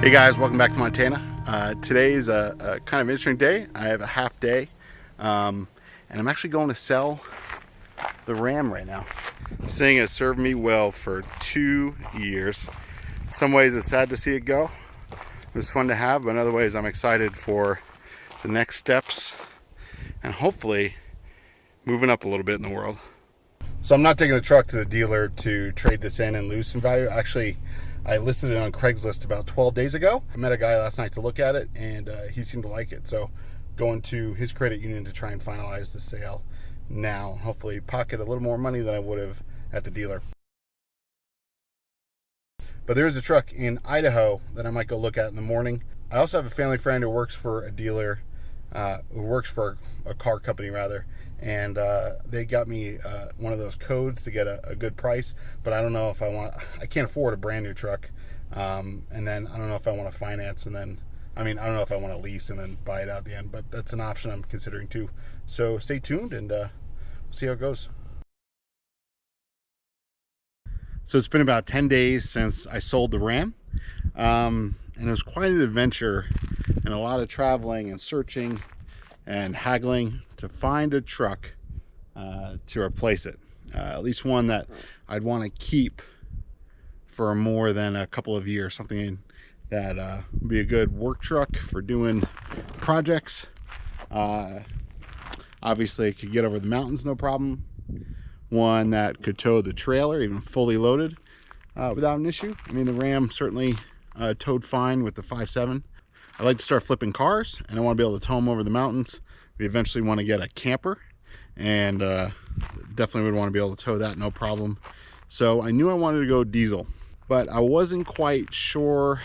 Hey guys, welcome back to Montana. Today's a kind of interesting day. I have a half day, and I'm actually going to sell the Ram right now. This thing has served me well for 2 years. In some ways it's sad to see it go. It was fun to have, but in other ways I'm excited for the next steps and hopefully moving up a little bit in the world. So I'm not taking the truck to the dealer to trade this in and lose some value. Actually, I listed it on Craigslist about 12 days ago. I met a guy last night to look at it, and he seemed to like it. So going to his credit union to try and finalize the sale now. Hopefully pocket a little more money than I would have at the dealer. But there's a truck in Idaho that I might go look at in the morning. I also have a family friend who works for a dealer, who works for a car company rather, and they got me one of those codes to get a good price, but I don't know if I can't afford a brand new truck, and then I don't know if I want to finance, and then I don't know if I want to lease and then buy it out at the end, but that's an option I'm considering too. So stay tuned and we'll see how it goes. So it's been about 10 days since I sold the Ram, and it was quite an adventure and a lot of traveling and searching and haggling to find a truck to replace it, at least one that I'd want to keep for more than a couple of years, something that would be a good work truck for doing projects. Obviously it could get over the mountains no problem, one that could tow the trailer even fully loaded without an issue. I mean, the Ram certainly towed fine with the 5.7. I like to start flipping cars, and I want to be able to tow them over the mountains. We eventually want to get a camper, and definitely would want to be able to tow that no problem. So I knew I wanted to go diesel, but I wasn't quite sure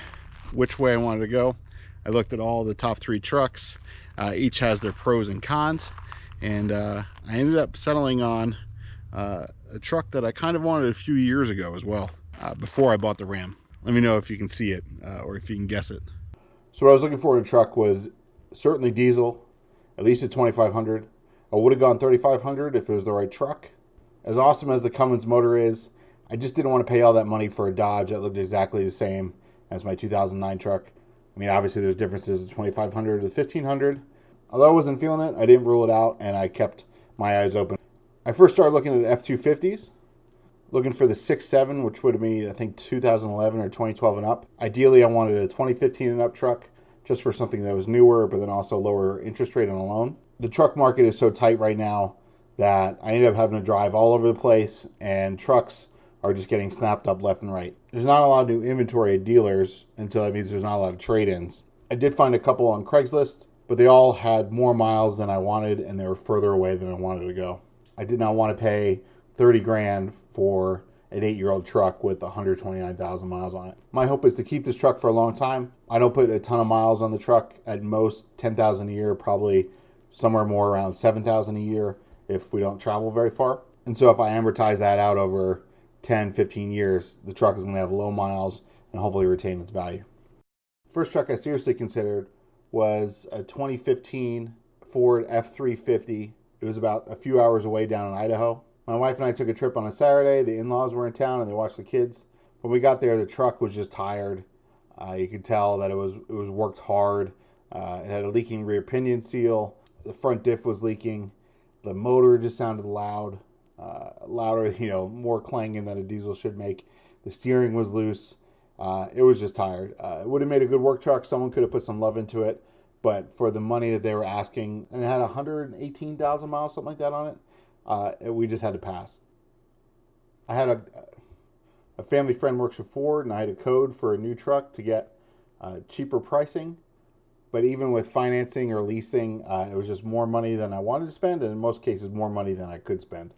which way I wanted to go. I looked at all the top 3 trucks. Each has their pros and cons, and I ended up settling on a truck that I kind of wanted a few years ago as well, before I bought the Ram. Let me know if you can see it or if you can guess it. So what I was looking for in a truck was certainly diesel, at least a 2500. I would have gone 3500 if it was the right truck. As awesome as the Cummins motor is, I just didn't want to pay all that money for a Dodge that looked exactly the same as my 2009 truck. I mean, obviously there's differences, the 2500 to the 1500. Although I wasn't feeling it, I didn't rule it out, and I kept my eyes open. I first started looking at F250s, looking for the 6.7, which would have been, I think, 2011 or 2012 and up. Ideally, I wanted a 2015 and up truck, just for something that was newer, but then also lower interest rate on a loan. The truck market is so tight right now that I ended up having to drive all over the place, and trucks are just getting snapped up left and right. There's not a lot of new inventory at dealers, and so that means there's not a lot of trade-ins. I did find a couple on Craigslist, but they all had more miles than I wanted, and they were further away than I wanted to go. I did not want to pay 30 grand for an 8-year-old truck with 129,000 miles on it. My hope is to keep this truck for a long time. I don't put a ton of miles on the truck, at most 10,000 a year, probably somewhere more around 7,000 a year if we don't travel very far. And so if I amortize that out over 10, 15 years, the truck is going to have low miles and hopefully retain its value. First truck I seriously considered was a 2015 Ford F350. It was about a few hours away down in Idaho. My wife and I took a trip on a Saturday. The in-laws were in town and they watched the kids. When we got there, the truck was just tired. You could tell that it was worked hard. It had a leaking rear pinion seal. The front diff was leaking. The motor just sounded loud, louder, more clanging than a diesel should make. The steering was loose. It was just tired. It would have made a good work truck. Someone could have put some love into it. But for the money that they were asking, and it had 118,000 miles, something like that on it, we just had to pass. I had a family friend works for Ford, and I had a code for a new truck to get cheaper pricing. But even with financing or leasing, it was just more money than I wanted to spend, and in most cases, more money than I could spend.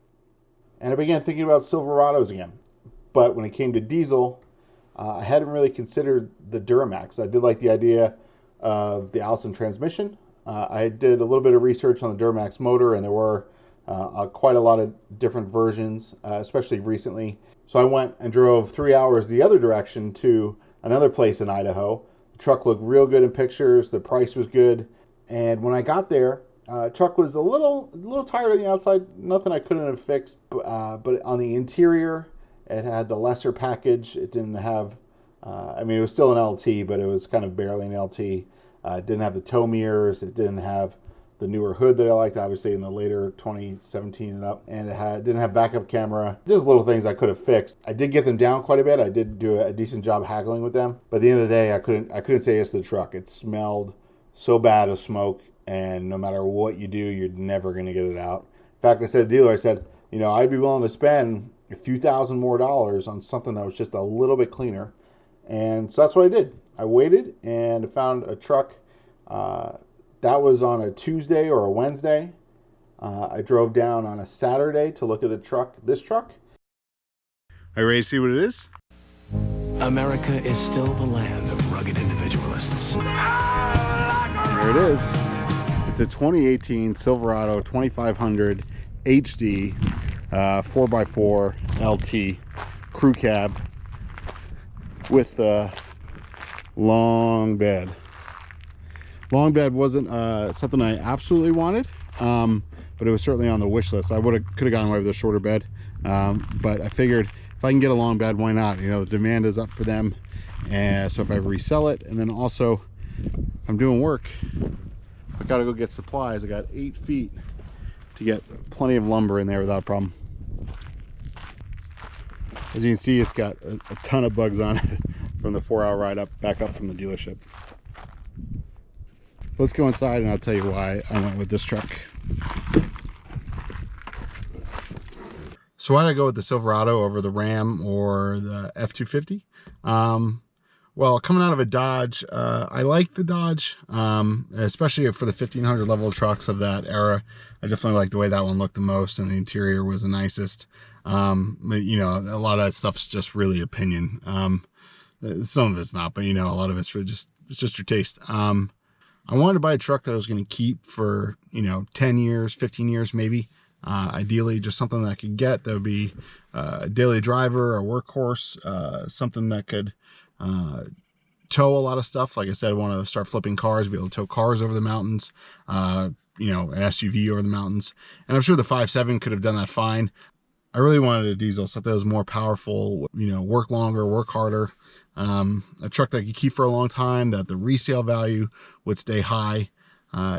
And I began thinking about Silverados again. But when it came to diesel, I hadn't really considered the Duramax. I did like the idea of the Allison transmission. I did a little bit of research on the Duramax motor, and there were quite a lot of different versions, especially recently. So I went and drove 3 hours the other direction to another place in Idaho. The truck looked real good in pictures. The price was good. And when I got there, truck was a little tired on the outside. Nothing I couldn't have fixed. But on the interior, it had the lesser package. It didn't have I mean, it was still an LT, but it was kind of barely an LT. It didn't have the tow mirrors. It didn't have the newer hood that I liked, obviously in the later 2017 and up, and didn't have backup camera. Just little things I could have fixed. I did get them down quite a bit. I did do a decent job haggling with them, but at the end of the day, I couldn't say yes to the truck. It smelled so bad of smoke, and no matter what you do, you're never going to get it out. In fact, I said to the dealer, I said, you know, I'd be willing to spend a few $1,000 more on something that was just a little bit cleaner. And so that's what I did. I waited and found a truck. That was on a Tuesday or a Wednesday. I drove down on a Saturday to look at this truck. Are you ready to see what it is? America is still the land of rugged individualists. There it is. It's a 2018 Silverado 2500 HD 4x4 LT crew cab with a long bed. Long bed wasn't something I absolutely wanted, but it was certainly on the wish list. I could have gone away with a shorter bed, but I figured if I can get a long bed, why not? You know, the demand is up for them, and so if I resell it, and then also if I'm doing work, I gotta go get supplies. I got 8 feet to get plenty of lumber in there without a problem. As you can see, it's got a ton of bugs on it from the 4-hour ride back up from the dealership. Let's go inside and I'll tell you why I went with this truck. So why did I go with the Silverado over the Ram or the F-250? Well, coming out of a Dodge, I like the Dodge, especially for the 1500 level trucks of that era. I definitely like the way that one looked the most, and the interior was the nicest. But, you know, a lot of that stuff's just really opinion. Some of it's not, but, you know, a lot of it's really it's just your taste. I wanted to buy a truck that I was going to keep for, you know, 10 years, 15 years maybe. Ideally, just something that I could get that would be a daily driver, a workhorse, something that could tow a lot of stuff. Like I said, I want to start flipping cars, be able to tow cars over the mountains, you know, an SUV over the mountains. And I'm sure the 5.7 could have done that fine. I really wanted a diesel, something that was more powerful, you know, work longer, work harder. A truck that I could keep for a long time, that the resale value would stay high.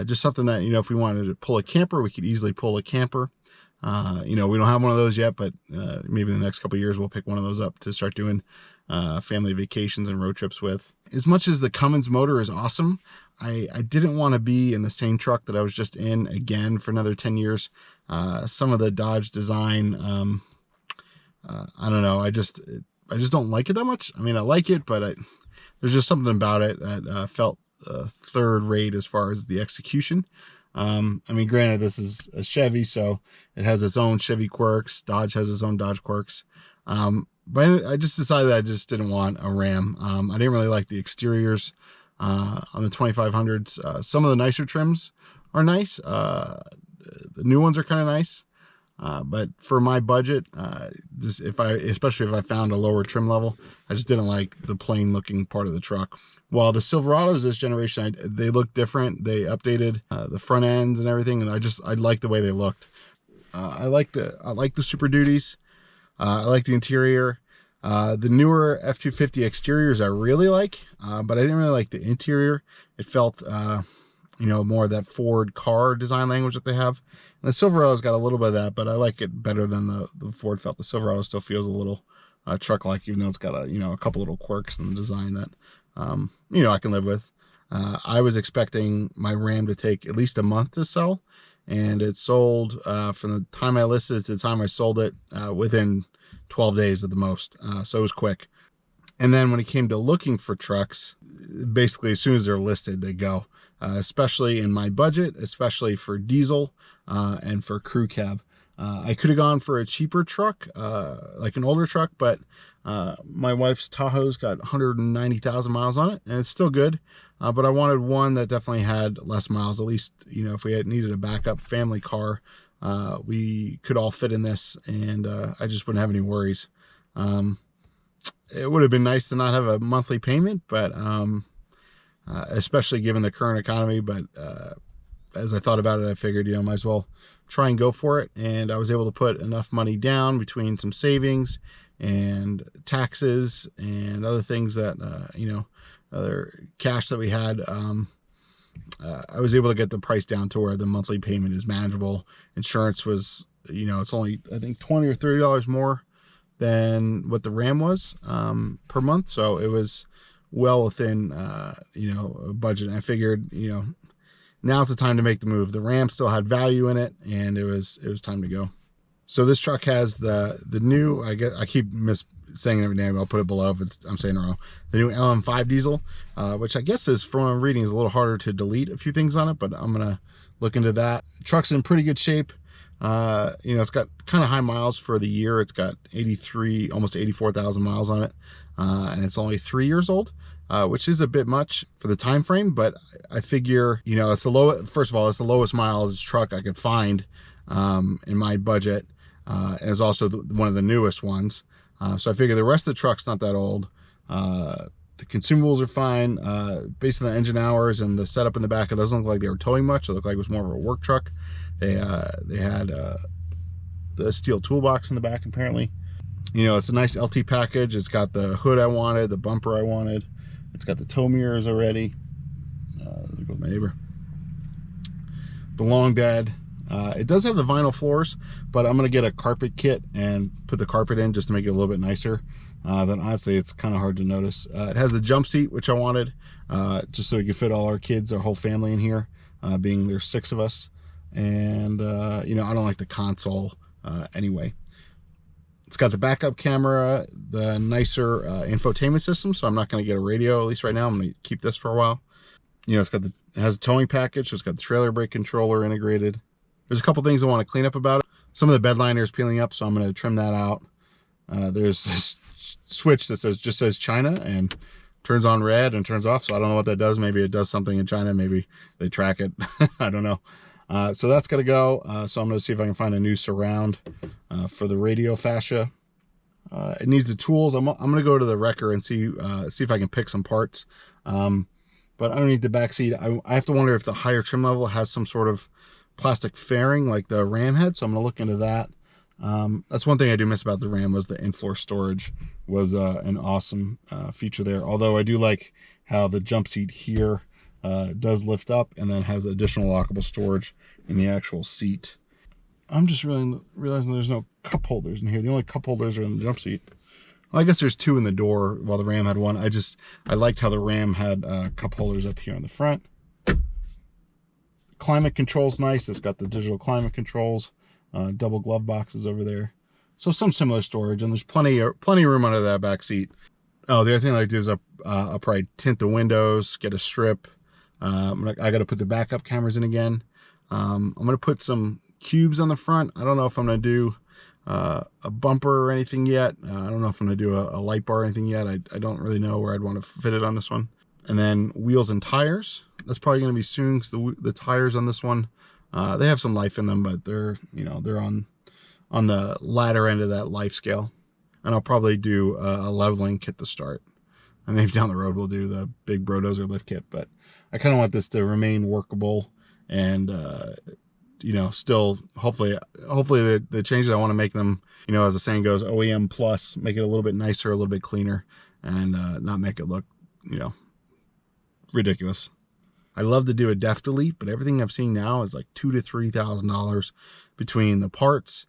Just something that, you know, if we wanted to pull a camper, we could easily pull a camper. You know, we don't have one of those yet, but maybe in the next couple of years we'll pick one of those up to start doing family vacations and road trips with. As much as the Cummins motor is awesome, I didn't want to be in the same truck that I was just in again for another 10 years. Some of the Dodge design, I don't know, I just don't like it that much. I mean, I like it, but there's just something about it that felt third rate as far as the execution. I mean, granted, this is a Chevy, so it has its own Chevy quirks. Dodge has its own Dodge quirks. But I just decided that I just didn't want a Ram. I didn't really like the exteriors on the 2500s. Some of the nicer trims are nice. The new ones are kind of nice. But for my budget, especially if I found a lower trim level, I just didn't like the plain looking part of the truck. While the Silverados this generation, they look different. They updated the front ends and everything, and I liked the way they looked. I like the Super Duties. I like the interior. The newer F-250 exteriors I really like, but I didn't really like the interior. It felt you know, more of that Ford car design language that they have. And the Silverado's got a little bit of that, but I like it better than the Ford felt. The Silverado still feels a little truck-like, even though it's got a couple little quirks in the design that you know, I can live with. I was expecting my Ram to take at least a month to sell, and it sold from the time I listed it to the time I sold it within 12 days at the most. So it was quick. And then when it came to looking for trucks, basically as soon as they're listed, they go. Especially in my budget, especially for diesel and for crew cab. I could have gone for a cheaper truck, like an older truck, but my wife's Tahoe's got 190,000 miles on it, and it's still good. But I wanted one that definitely had less miles. At least, you know, if we had needed a backup family car, we could all fit in this, and I just wouldn't have any worries. It would have been nice to not have a monthly payment, but especially given the current economy. But as I thought about it, I figured, you know, might as well try and go for it. And I was able to put enough money down between some savings and taxes and other things that, you know, other cash that we had, I was able to get the price down to where the monthly payment is manageable. Insurance was, you know, it's only, I think, $20 or $30 more than what the Ram was per month. So it was well within, you know, a budget. And I figured, you know, now's the time to make the move. The Ram still had value in it, and it was time to go. So this truck has the new, I keep saying every name, I'll put it below if I'm saying it wrong, the new LM5 diesel, which I guess is, from what I'm reading, is a little harder to delete a few things on it, but I'm gonna look into that. Truck's in pretty good shape. You know, it's got kind of high miles for the year. It's got 83, almost 84,000 miles on it, and it's only 3 years old, which is a bit much for the time frame, but I figure, you know, it's the lowest, first of all, it's the lowest mileage truck I could find in my budget, and it's also one of the newest ones. So I figure the rest of the truck's not that old. The consumables are fine. Based on the engine hours and the setup in the back, it doesn't look like they were towing much. It looked like it was more of a work truck. They had the steel toolbox in the back, apparently. You know, it's a nice LT package. It's got the hood I wanted, the bumper I wanted. It's got the tow mirrors already. There goes my neighbor. The long bed. It does have the vinyl floors, but I'm gonna get a carpet kit and put the carpet in just to make it a little bit nicer. But honestly, it's kind of hard to notice. It has the jump seat, which I wanted, just so we could fit all our kids, our whole family in here, being there's 6 of us. And you know, I don't like the console anyway. It's got the backup camera, the nicer infotainment system, so I'm not going to get a radio, at least right now. I'm going to keep this for a while. You know, it has a towing package, so it's got the trailer brake controller integrated. There's a couple things I want to clean up about it. Some of the bed liner is peeling up, so I'm going to trim that out. There's this switch that just says China and turns on red and turns off, so I don't know what that does. Maybe it does something in China. Maybe they track it. I don't know. So that's got to go. So I'm going to see if I can find a new surround for the radio fascia. It needs the tools. I'm going to go to the wrecker and see if I can pick some parts. But underneath the back seat, I have to wonder if the higher trim level has some sort of plastic fairing like the Ram had, so I'm going to look into that. That's one thing I do miss about the Ram, was the in-floor storage was an awesome feature there. Although I do like how the jump seat here does lift up and then has additional lockable storage in the actual seat. I'm just realizing there's no cup holders in here. The only cup holders are in the jump seat. Well, I guess there's 2 in the door while the Ram had 1. I liked how the Ram had cup holders up here in the front. Climate control's nice. It's got the digital climate controls, double glove boxes over there. So some similar storage, and there's plenty of room under that back seat. Oh, the other thing I like to do is I'll probably tint the windows, get a strip. I got to put the backup cameras in again. I'm going to put some cubes on the front. I don't know if I'm going to do a bumper or anything yet. I don't know if I'm going to do a light bar or anything yet. I don't really know where I'd want to fit it on this one. And then wheels and tires. That's probably going to be soon, because the tires on this one, they have some life in them, but they're, you know, they're on the latter end of that life scale. And I'll probably do a leveling kit to start. And maybe down the road we'll do the big Brodozer lift kit, but I kind of want this to remain workable and you know, still hopefully the changes I want to make them, you know, as the saying goes, OEM plus, make it a little bit nicer, a little bit cleaner, and not make it look, you know, ridiculous. I love to do a def delete, but everything I've seen now is like $2,000 to $3,000 between the parts,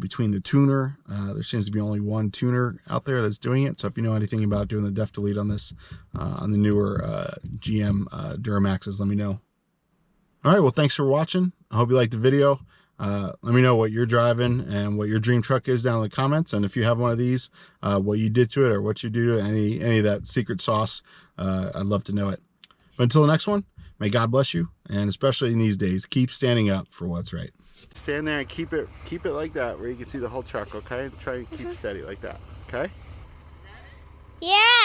between the tuner. There seems to be only one tuner out there that's doing it. So if you know anything about doing the def delete on this, on the newer GM Duramaxes, let me know. All right, well, thanks for watching. I hope you liked the video. Let me know what you're driving and what your dream truck is down in the comments. And if you have one of these, what you did to it or what you do to any of that secret sauce, I'd love to know it. But until the next one, may God bless you, and especially in these days, keep standing up for what's right. Stand there and keep it like that, where you can see the whole truck, okay? Try and keep steady like that, okay? Yeah.